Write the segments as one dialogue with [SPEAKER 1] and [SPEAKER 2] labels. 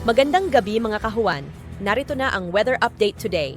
[SPEAKER 1] Magandang gabi mga kahuwan. Narito na ang weather update today.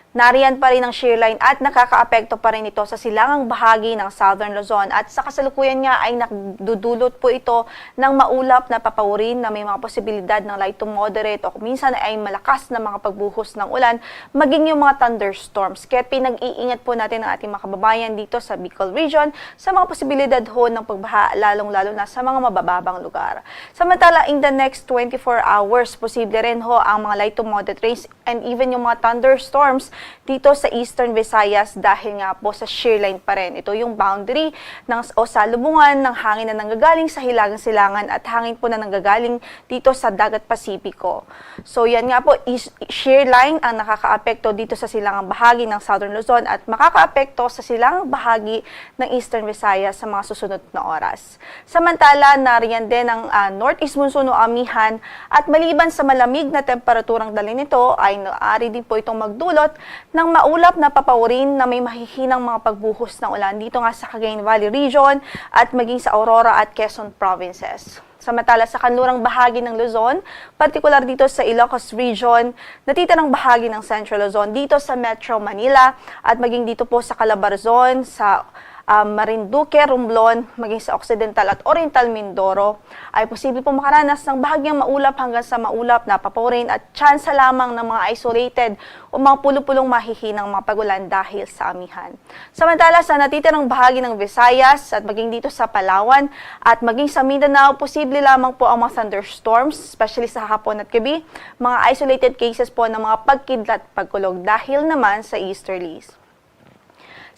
[SPEAKER 2] Nariyan pa rin ang shear line at nakakaapekto pa rin ito sa silangang bahagi ng Southern Luzon at sa kasalukuyan nga ay nagdudulot po ito ng maulap na papawirin na may mga posibilidad ng light to moderate o minsan ay malakas na mga pagbuhos ng ulan maging yung mga thunderstorms. Kaya pinag-iingat po natin ang ating mga kababayan dito sa Bicol Region sa mga posibilidad ho ng pagbaha lalong-lalo na sa mga mabababang lugar. Samantala, in the next 24 hours, posible rin ho ang mga light to moderate rains and even yung mga thunderstorms dito sa Eastern Visayas dahil nga po sa shear line pa rin. Ito yung boundary o salubungan ng hangin na nanggagaling sa hilagang silangan at hangin po na nanggagaling dito sa Dagat Pasipiko. So yan nga po, shear line ang nakakaapekto dito sa silangang bahagi ng Southern Luzon at makakaapekto sa silangang bahagi ng Eastern Visayas sa mga susunod na oras. Samantala, nariyan din ang northeast monsoon o amihan at maliban sa malamig na temperaturang dali nito ay naari din po itong magdulot ng maulap na papawirin na may mahihinang mga pagbuhos ng ulan dito nga sa Cagayan Valley Region at maging sa Aurora at Quezon Provinces. Samantala sa kanlurang bahagi ng Luzon, partikular dito sa Ilocos Region, natitirang bahagi ng Central Luzon, dito sa Metro Manila at maging dito po sa Calabarzon, sa Marinduque, Romblon, maging sa Occidental at Oriental Mindoro, ay posible po makaranas ng bahagyang maulap hanggang sa maulap na papawirin at tsansa lamang ng mga isolated o mga pulo-pulong mahihinang mga pagulan dahil sa amihan. Samantala sa natitirang bahagi ng Visayas at maging dito sa Palawan at maging sa Mindanao, posible lamang po ang mga thunderstorms, especially sa hapon at gabi, mga isolated cases po ng mga pagkidlat at pagkulog dahil naman sa easterlies.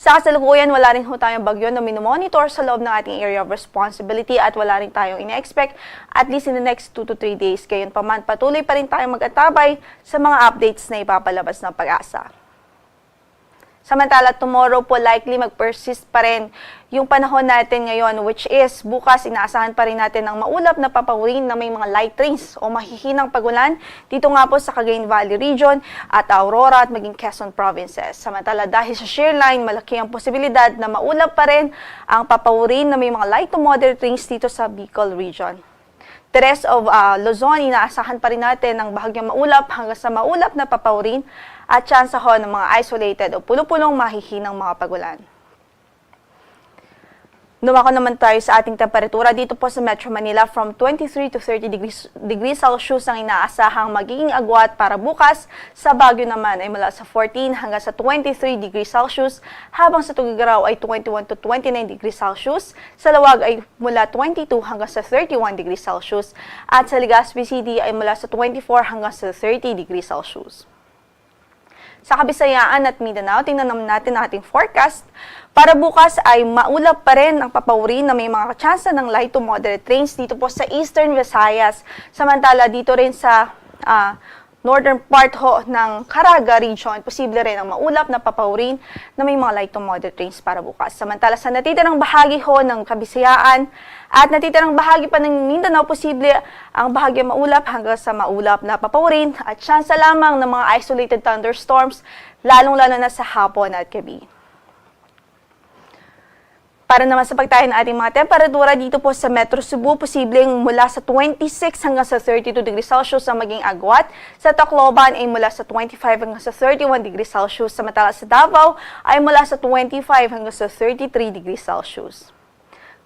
[SPEAKER 2] Sa kasalukuyan, wala rin ho tayong bagyo na minomonitor sa loob ng ating area of responsibility at wala rin tayong ina-expect at least in the next 2 to 3 days. Gayunpaman, patuloy pa rin tayong mag-atabay sa mga updates na ipapalabas ng Pag-asa. Samantala, tomorrow po likely mag-persist pa rin yung panahon natin ngayon, which is bukas inaasahan pa rin natin ng maulap na papawirin na may mga light rains o mahihinang pagulan dito nga po sa Cagayan Valley Region at Aurora at maging Quezon Provinces. Samantala, dahil sa shear line, malaki ang posibilidad na maulap pa rin ang papawirin na may mga light to moderate rains dito sa Bicol Region. The rest of Luzon, inaasahan pa rin natin ng bahagyang maulap hanggang sa maulap na papawirin at tsansa ho ng mga isolated o pulo-pulong mahihinang mga pagulan. Dumako naman tayo sa ating temperatura dito po sa Metro Manila from 23 to 30 degrees Celsius ang inaasahang magiging agwat para bukas. Sa Baguio naman ay mula sa 14 hanggang sa 23 degrees Celsius, habang sa Tuguegarao ay 21 to 29 degrees Celsius, sa Lawag ay mula 22 hanggang sa 31 degrees Celsius, at sa Legazpi City ay mula sa 24 hanggang sa 30 degrees Celsius. Sa Kabisayaan at Mindanao, tingnan naman natin ang ating forecast. Para bukas ay maulap pa rin ang papawirin na may mga tsansa ng light to moderate rains dito po sa Eastern Visayas. Samantala dito rin sa northern part ho ng Caraga Region, posible rin ang maulap na papawirin na may mga light to moderate rains para bukas. Samantala sa natitirang bahagi ho ng Kabisayaan at natitirang bahagi pa ng Mindanao, posible ang bahagi maulap hanggang sa maulap na papawirin at tsansa lamang ng mga isolated thunderstorms, lalong-lalo na sa hapon at gabi. Para naman sa pagtayo ng ating mga temperatura dito po sa Metro Cebu, posibleng mula sa 26 hanggang sa 32 degrees Celsius ang maging agwat. Sa Tacloban ay mula sa 25 hanggang sa 31 degrees Celsius. Samantala sa Davao ay mula sa 25 hanggang sa 33 degrees Celsius.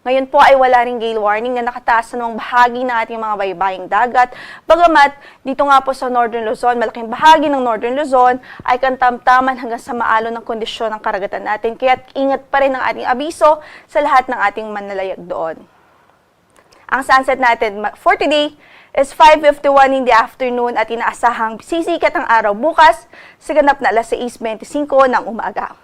[SPEAKER 2] Ngayon po ay wala ring gale warning na nakataas sa mga bahagi ng ating mga baybaying dagat. Bagamat dito nga po sa Northern Luzon, malaking bahagi ng Northern Luzon ay kantamtaman hanggang sa maalon ng kondisyon ng karagatan natin. Kaya ingat pa rin ang ating abiso sa lahat ng ating manlalayag doon. Ang sunset natin for today is 5:51 in the afternoon at inaasahang sisikat ang araw bukas sa ganap na 6:25 ng umaga.